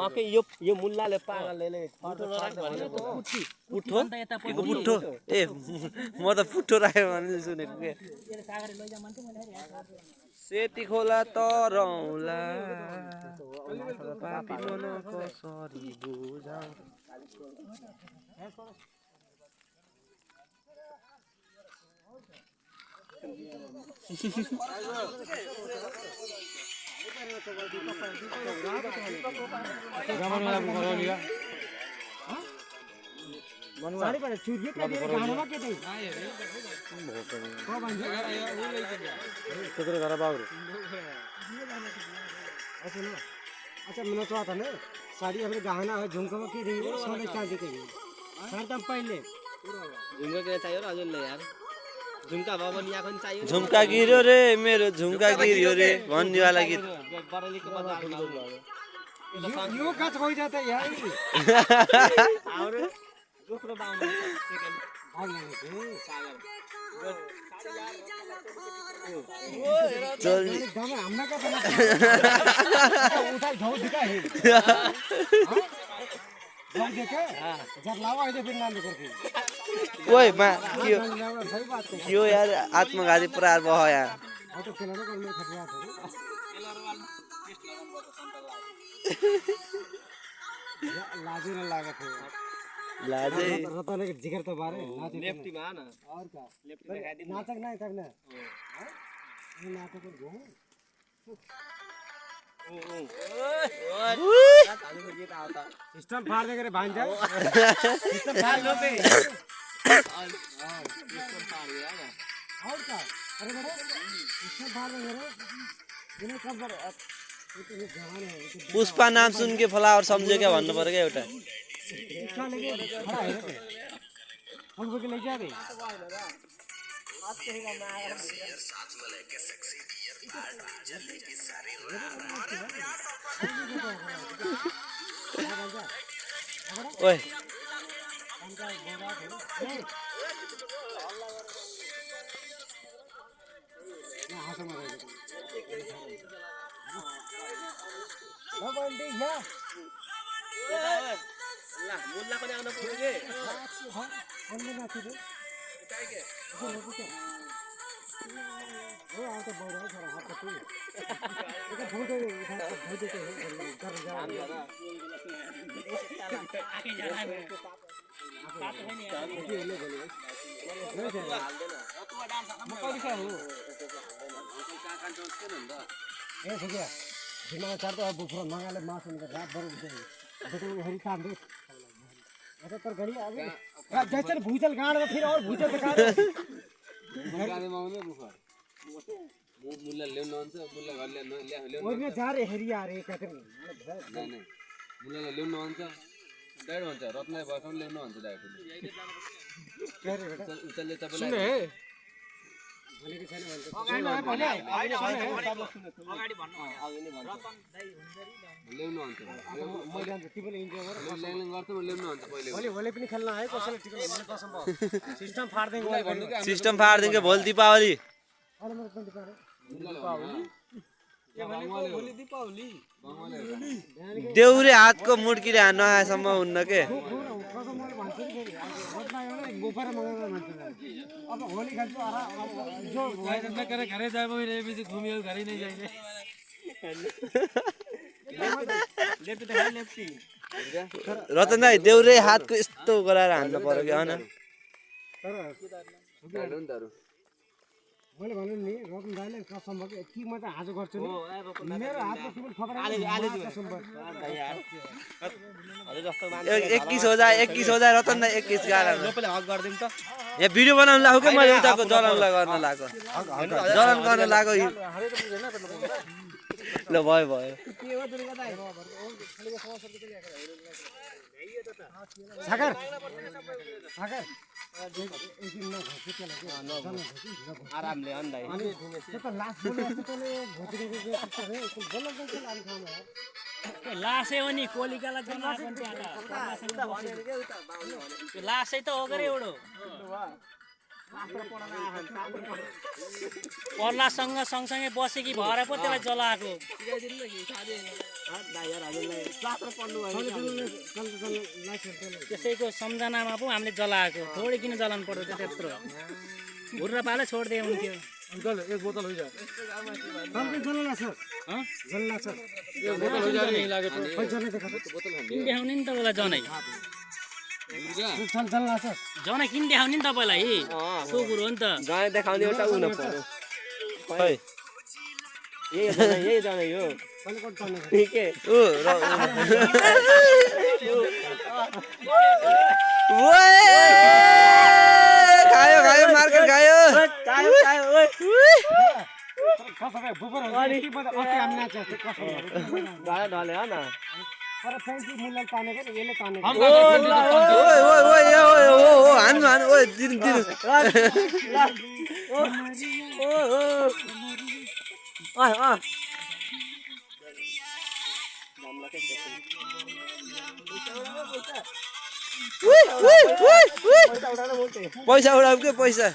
okay यो मुल्लाले पागलले पुठो नराख भनेको पुठो पुठो ए म त पुठो राख्यो भने सुनेको के सेती खोला तरौला पापी मन कसरी बुझाउ साडी पर चुर्के के गानामा के दे तेरो घर बाबु अच्छा मैंने तो आता ना साड़ी अपने गहना है झुमका में की रही है सोने चांदी के सर तब पहले झुमका के चाहियो र हजुरले यार झुमका भवन याको नि चाहियो झुमका गिर्यो रे मेरो झुमका गिर्यो रे भन्ने वाला गीत यो गच हो जाता यार और दोस्रो बाउन सेकेन्ड भाग नहीं सागर चल गाना हमना का बना उठा झोल दिखा है हां देखे जब लावा है फिर नाम करके ओए मा क्यों यार आत्मघाती प्रहार भयो यार तो खेलने को मैं खतरा था लाजे न लागे थे लाजे रतन के जिगर तो बारे लेफ्टी में ना और क्या लेफ्टी दिखा दी नाटक नहीं करना ये नाटक को घूम सिस्टम फाड़ देंगे रे भांजा सिस्टम फाड़ लो पे सिस्टम फाड़ दिया ना और क्या अरे बड़ा सिस्टम फाड़ देंगे रे इन्हें कब बड़े पुष्पा नाम सुन के फ्लावर समझे क्या भन्नु पर्यो क्या एउटा इसका लेके खड़ा है रे हम को ले जा रे बात कहेगा मैं साथ में लेके सेक्सी बियर कार्ड जल्दी की सारी ओए बंदी या ल मुल्ला पनि आउन पर्यो के अन्य माथि रे उठाइ के हो आउँछ बौरा छोरा हात कति एक फोटो फोटो कर जा आके जाना है बात है नहीं ये ले बोले नहीं है मक्का दिखा हो ए सके दिनमा चार तो बुफर मंगाले मास उनका रात भर उठे देखो हरी काम दे ऐसा तर गड़ी आगे जैसे भूजल गाड़ में फिर और भूजल दिखा दे गाने में आउने बुफर मुल्ला ल्याउन हुन्छ मुल्ला घर ल्याउन ओइमे जा रे हेरी आ रे कहते नहीं नहीं मुल्ला ल्याउन हुन्छ डाइरेक्ट हुन्छ रत्नले बसाउन ल्याउन हुन्छ डाइरेक्ट कह रे बेटा उतल्ले तपाईलाई सुन है भने के छैन भने अगाडि भन्नु ल्याउन हुन्छ मैले अन्त तिमीले इन्जोय गर ल्याउन गर्छ म ल्याउन हुन्छ पहिले भोलि पनि खेल्न आयो कसैले टिकट भने कसम भयो सिस्टम फाड देंगे सिस्टम फाड देंगे भोलि दीपावली अरे मेरो पनि पारे दीपावली देउरे हातको मुड्कीले हान्न आएसम्म हुन्न के कसम मैले भन्छु नि फेरि गोफर मंगाउन भन्छु अब होली खेल्छु अरा जो मैं करे घरे जाए मैं रे बिजी घूमियो घरे नहीं जाइने लेफ्ट देखा लेफ्टी रतन दाइ देउरे हातको यस्तो गराएर हान्न पर्यो कि हैन तर मैले भने नि रतन दाइले कसम भयो कि यति म त आज गर्छु नि मेरो हातमा तिमीले खबर आले कसम भयो अरे जस्तो 21 हो जा रतन दाइ 21 गाला लोपले हक गर्दिम त यहाँ भिडियो बनाउन लाग्यो के मैले उताको जलन गर्न लाग्यो जलन गर्न लाग्यो ल भयो सागर आरामले अन्दाइ अनि त्यो त लास्ट बोले तले घोटिएको के बोल्न गएको लाइन खाउँ लासै हो नि कोलिकालाई लासै त हो गरे एउटो पर्लासँग सँगसँगै बसेकी भएर पो त्यसलाई जलाएको त्यसैको सम्झनामा पो हामीले जलाएको थोरै किन जलाउनु पर्यो त त्यत्रो भुर्र पाले छोडिदिए हुन्थ्यो अंकल एक बोतल हो जाए हमके जलना सर हँ जलना सर किन देखाउने नि तपाईँलाई जनै चल जलना सर जनै किन देखाउने नि तपाईँलाई सो कुरो हो नि त जनै देखाउने एउटा उ न पर्यो खै यही जाने यो कल कल चलना के ऊ ओए खायो खायो मार्केट खायो कसो भाई बुबर हो कि बता ओके हमने चाहिए कसो गाला ढले हो न पर फ्रेंड्स मुल्ला ताने के ये ले ताने ओए ओए ओए ओए ओ हान हान ओए दिन दिन पैसा उडाऊ के पैसा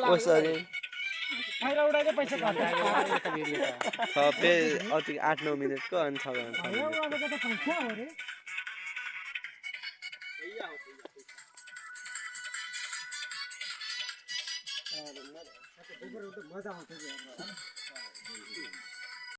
पैसा रे खाइरा उडा के पैसा काट्छ थपे अति 8-9 मिनेटको अनि 6 अब त पैसा हो रे मजा आउँछ